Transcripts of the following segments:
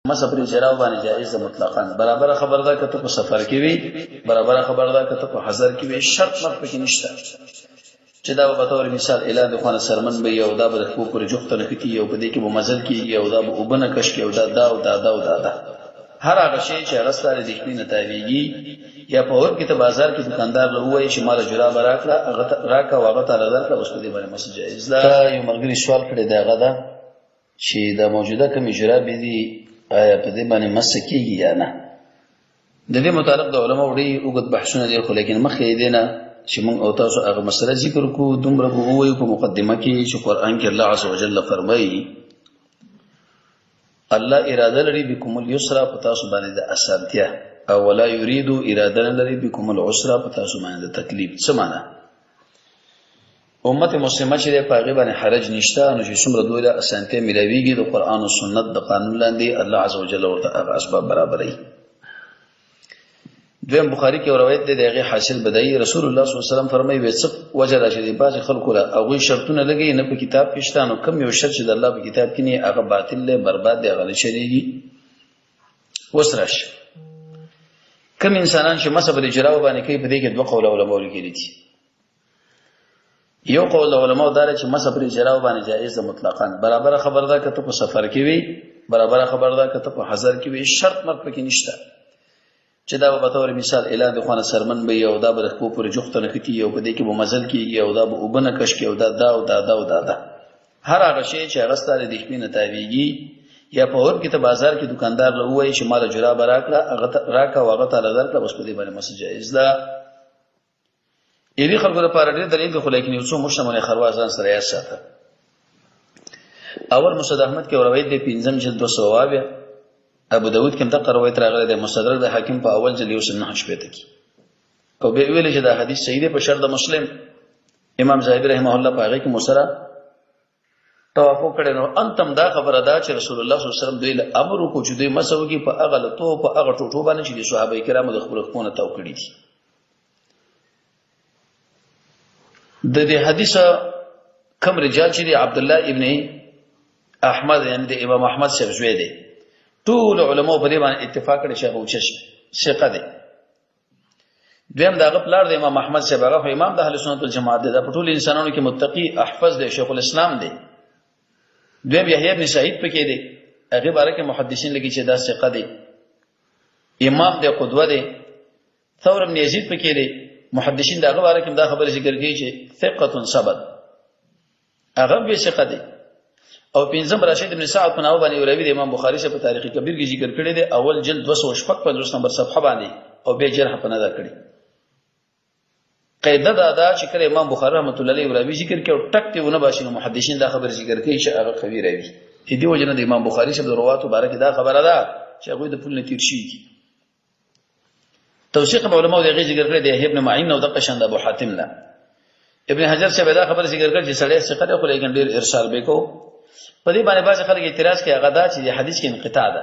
مسافر جراو باندې جائز مطلقاً برابر خبر ده کته په سفر کې وي برابر خبر ده کته په حضر کې وي شرط مخ پکې نشته چې دا په تور مثال اعلان د خانه سرمن به یو دا به خو پر جوخته نه کیږي او په دې کې به مزل کیږي او دا به وبنه کش کې او دا هر هغه شی چې راستاره د خپل نتایجي یا په اور کې ته بازار کې دکاندار له وایي چې مال جرا براکړه هغه راکا واغه تعالی درکړه اوس په دې باندې مسجد جائز ده. یو مرګري سوال کړی دی هغه دا چې دا موجوده کوم جرا به دي آیا په دې باندې مسکیږي یا نه. د دې متعلق د علماء وړي وګت بحثونه دي خو لیکن مخکې دې نه چې موږ او تاسو هغه مسله ذکر کو دومره وګورئ په مقدمه کې چې قران کې الله عزوجل فرمایي الله اراده لري بكم اليسر پتاسو باندې د اسانتیا او ولا يريد اراده لري بكم العسر پتاسو باندې د تکلیف څه معنا. امت مسلمه چې په هغه باندې حرج نشته نو چې څومره دوی له اسانتیا ملويږي د قران او سنت د قانون لاندې الله عزوجل ورته اسباب برابرای. دویم بخاری کې روایت دی دغه حاصل بدایي رسول الله صلی الله علیه وسلم فرمایي وڅ وجه راشي بعض خلکو له هغه شرطونه لګي نه په کتاب کې شته نو کم یو شرط چې د الله په کتاب کې نه هغه باطل له برباد دی غل شریږي. وسرش کم انسانان چې مسبه د جراو باندې کوي په دې کې دوه قول علماء لیکلي دي. یو قول علماء دار چې مسبه د جراو باندې جائز مطلقاً برابر خبر ده کته په سفر کې وي برابر خبر ده کته په حضر کې وي شرط مرګ پکې نشته چې دا په تور مثال اعلان د خانه سرمن به یو دا به خو پر جوخته نه کیږي او په دې کې به مزل کیږي او دا به وبنه کش کې او دا هر هغه شی چې راستاره د خپل نتایجي یا په اور کې ته بازار کې دکاندار له وایي چې مال جرا براکړه هغه راکا واغه تعالی درکړه اوس په دې باندې مسجد جائز ده. یعنی خلکو لپاره ډېر دلیل خو لیکن یو څو مشمنه خروازان سره یا ساته. اول مسند احمد کې روایت دی 5 جلد 200 ابو داود کې دغه روایت راغلی دی مستدرک د حاکم په اول جلد 109 شپته کې او به ویل چې دا حدیث صحیح دی په شرط د مسلم. امام زاهد رحمه الله په هغه کې مسره توافق کړي نو انتم دا خبره ده چې رسول الله صلی الله علیه وسلم دوی له امر کو چې دوی مسوږي په هغه لته په هغه ټوټو باندې چې صحابه کرامو د خپل خپلونه تو کړی دي. د دې حدیث کوم رجال چې عبد الله ابن احمد یعنی د امام احمد څخه زوی دی ټول علماء په دې باندې اتفاق کړي چې هغه ثقه دی. دویم دا غپلار د امام احمد څخه هغه امام د اهل سنت والجماعت دی په ټول انسانانو کې متقی احفظ دی شیخ الاسلام دی. دویم یحیی ابن سعید پکې دی هغه باره کې محدثین لګي چې دا ثقه دی. امام دی قدوه دی. ثور بن یزید پکې دی محدثین دا باره کې دا خبره ذکر کوي چې ثقه ثبت هغه به ثقه دی. او پنځم راشد ابن سعد په نامه باندې وروي د امام بخاری شه په تاریخ کبیر کې ذکر کړی دی اول جلد 255 نمبر صفحه باندې او به جرح په نظر کړی. قاعده دا ده چې کله امام بخاری رحمۃ اللہ علیہ وروي ذکر کړي او ټک ته ونه باشي نو محدثین دا خبر ذکر کوي چې هغه قوی راوي. دې وجنه د امام بخاری شه د روایت مبارک دا خبره ده چې هغه د پول نتیر شي. توثیق علماء دغه ذکر کړی دی ابن معین او د قشند ابو حاتم نه ابن حجر شه دا خبر ذکر کړي چې سړی ثقه خو لیکن ډیر ارسال وکړو. په دې باندې بعض خلک اعتراض کوي هغه دا چې حدیث کې انقطاع ده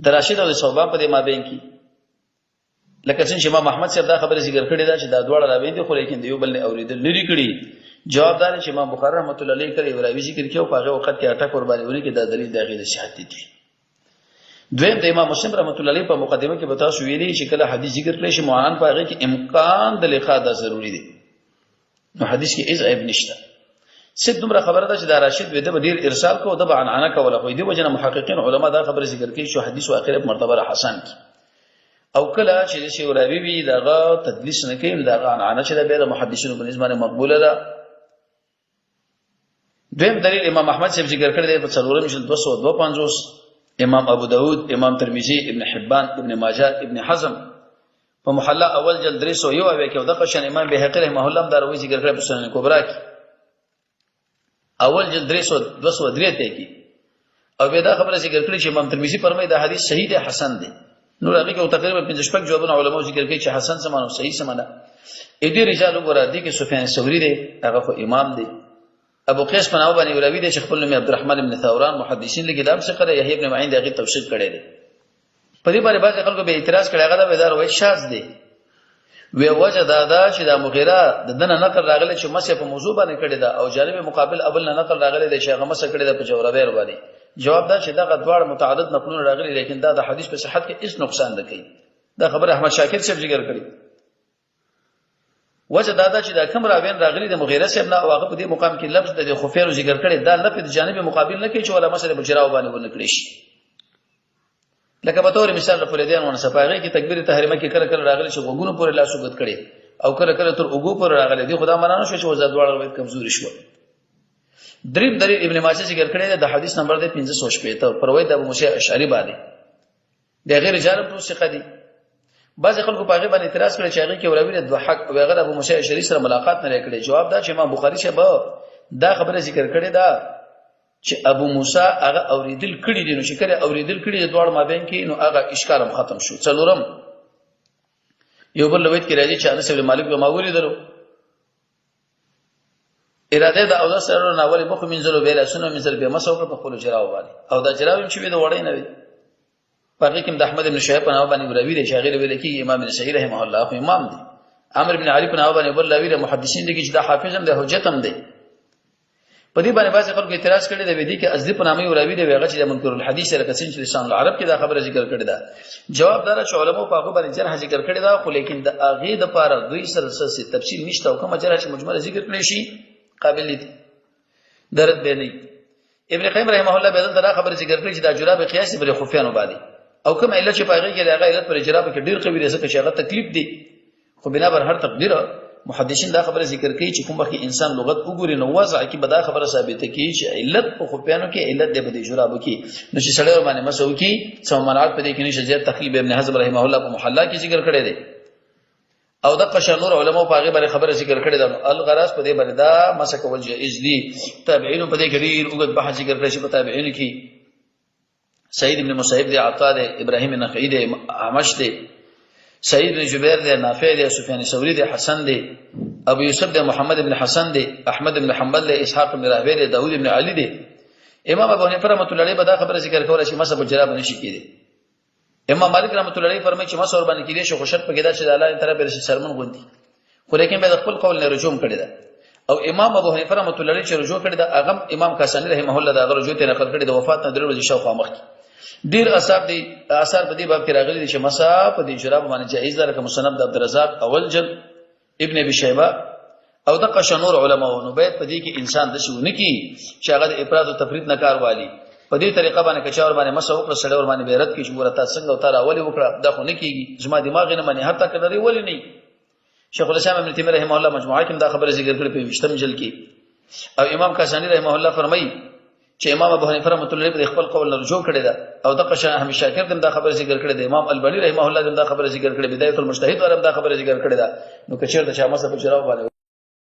د راشد او صوبان په دې مابین کې لکه څنګه امام احمد صاحب دا خبره ذکر کړې ده چې دا دواړه راوین دي خو لیکن دیو بل نه اوریدل لري کړي. جواب دار چې امام بخاری رحمۃ اللہ علیہ کړي وراوی ذکر کړي او په هغه وخت کې اٹک ور باندې ونی کې دا دلیل دغه د صحت دي. دویم د امام مسلم رحمۃ اللہ علیہ په مقدمه کې بتا شو ویلي چې کله حدیث ذکر کړي شي معان په هغه کې امکان د لقاء دا ضروری دي نو حدیث کې اذ عیب نشته. ست دومره خبره ده چې دا راشد وې د ډیر ارسال کو د عنعنه کوله خو دې وجنه محققین علما دا خبره ذکر کوي چې حدیث او اخره مرتبه حسن کی او کله چې شی وراوی وی دغه تدلیس نه کوي دغه عنعنه چې د بیره محدثینو په نسبت مقبوله ده. دویم دلیل امام احمد صاحب ذکر کړی دی په 4252 امام ابو داود امام ترمذی ابن حبان ابن ماجه ابن حزم په محلا اول جلد 301 کې او دغه شان امام بهقی رحمه الله دا روي ذکر کړی په سنن کبرا کې اول جلد 203 ته کې او به دا خبره ذکر کړی چې امام ترمذی فرمایي دا حدیث صحیح دی حسن دی. نو هغه کې تقریبا 15 جوابونه علماء ذکر کوي چې حسن سمانو صحیح سمانه. اې دې رجال وګړه دي کې سفیان ثوری دی هغه خو امام دی. ابو قیس بن ابو بني وراوی دی شیخ النبی عبدالرحمن ابن ثوران محدثین لګي دام څخه یحیی ابن معین دغه توثیق کړی دی. په دې باندې بعض خلکو به اعتراض کړي هغه دا ویدار وای شاذ دی وی وجه دا چې د مغیره د دنه نقل راغلی چې مسه په موضوع باندې کړی دا او جانب مقابل ابل نه نقل راغلی دی چې هغه مسه کړی دا په جوړه باندې جواب دا چې دا غدوار متعدد نقلونه راغلي لیکن دا د حدیث په صحت کې هیڅ نقصان نه کوي. دا خبر احمد شاکر صاحب ذکر کړی. وجه دا چې دا کوم راوین راغلي د مغیره صاحب نه واقع په دې مقام کې لفظ د خفیر ذکر کړي دا لفظ د جانب مقابل نه کوي چې ولا مسله بجراو باندې ونه کړی شي. لکه په تور مثال په لیدان ونه صفایغه کې تکبیر تحریمه کې کله کله راغلي چې وګونو پورې لاس وګت کړي او کله کله تر وګو پورې راغلي دي خدا مرانه شو چې وزادوړ روایت کمزوري شو. دریم دلیل ابن ماجه ذکر کړی د حدیث نمبر 560 پر روایت ابو موسی اشعری باندې د غیر جانب تو ثقه دي. بعض خلکو په هغه باندې اعتراض کړی چې هغه کې وراوی د حق او هغه ابو موسی اشعری سره ملاقات نه لري. جواب دا چې امام بخاری شه دا خبره ذکر کړی دا چې ابو موسی هغه اوریدل کړي دي نو چې کړي اوریدل کړي د دوړ مابین کې نو هغه اشکالم ختم شو. څلورم یو بل روایت کې راځي چې انس بن مالک به ماوري درو اراده دا او سره ناول مخ منزل ویلا سنو منزل به مسوک په خپل جراو باندې او دا جراو چې به د وړې نه وي پاره کې د احمد بن شعیب په نامه باندې وراوی دی شاغل ویل کې امام بن سعید رحمه الله خو امام دی. عمرو بن علي په نامه باندې بل راوی محدثین دي چې دا حافظ هم دی حجت هم دی. په دې باندې بعض خلکو اعتراض کړي دی ودی کې ازدی په نامه وراوی دی هغه چې د منکر الحدیث سره کسین چې لسان العرب کې دا خبره ذکر کړي دا. جواب دار چې علماء په هغه باندې جرح ذکر کړي دا خو لیکن د اغه د پاره دوی سره تفصیل نشته او کوم جرح چې مجمل ذکر کړي شي قابل دي درد به نه. ابن قیم رحمه الله به دا خبره ذکر کړي چې دا جراب قیاس بر خفیان وبادي او کوم علت چې پایږي کې هغه علت پر جراب کې ډیر قوی رسې چې هغه تکلیف دي خو بنا بر هر تقدیر محدثین دا خبره ذکر کوي چې کوم وخت انسان لغت وګوري نو وضع کې به دا خبره ثابته کوي چې علت په خفیانو کې علت دی بده جرابو کې نو چې سړی باندې مسو کې سمانات په دې کې نشه زیات تقریب ابن حزم رحمه الله په محلا کې ذکر کړی دی او د قشنور علماء په هغه باندې خبره ذکر کړی دا الغراض په دې باندې دا مسک ول جائز دي. تابعین په دې کې ډیر وګت بحث ذکر کړی چې په تابعین کې سعید بن مسیب دی عطا دی ابراهیم النخعی دی اعمش دی سعید بن جبیر دی نافع دی سفیان ثوری دی حسن دی ابو یوسف دی محمد بن حسن دی احمد بن حنبل دی اسحاق بن راهوی دی داوود بن علی دی. امام ابو حنیفه رحمۃ اللہ علیہ دا خبره ذکر کوله چې مسب جراب نشي کېده. امام مالک رحمۃ اللہ علیہ فرمایي چې مسور باندې کېده شو خوشت پکې دا چې الله تعالی به سرمن غوندي خو لیکن به خپل قول نه رجوع کړی دا. او امام ابو حنیفه رحمۃ اللہ علیہ چې رجوع کړی دا اغم امام کاسانی رحمه الله دا رجوع ته نقل کړی د وفات نه درو ورځې شاوخوا مخکې. ډیر اصحاب دي اثر په دې باب کې راغلي دي چې مسا په دې جراب باندې جایز ده لکه مصنف د عبدالرزاق اول جلد ابن ابي شيبه او د قشنور علماء نو باید په دې کې انسان د شونه کې چې هغه د افراط او تفرید نه کار والی په دې طریقه باندې کچا ور باندې مسا وکړه سړی ور باندې بیرت کې چې ورته څنګه او تعالی اولی وکړه دا خو نه کیږي زما دماغ نه مانی حتی کړی ولی نه. شیخ الاسلام ابن تیمیه رحمه الله مجموعه کې دا خبره ذکر کړې په 20 جلد کې او امام کاسانی رحمه الله فرمایي چې امام ابو حنیفه رحمۃ اللہ علیہ په خپل قول رجوع کړی دا او د قشا احمد شاکر دم دا خبره ذکر کړی دا امام البانی رحمه الله دم دا خبره ذکر کړی بدایت المجتهد ورم دا خبره ذکر کړی دا نو کچیر د چا مسه په جراو باندې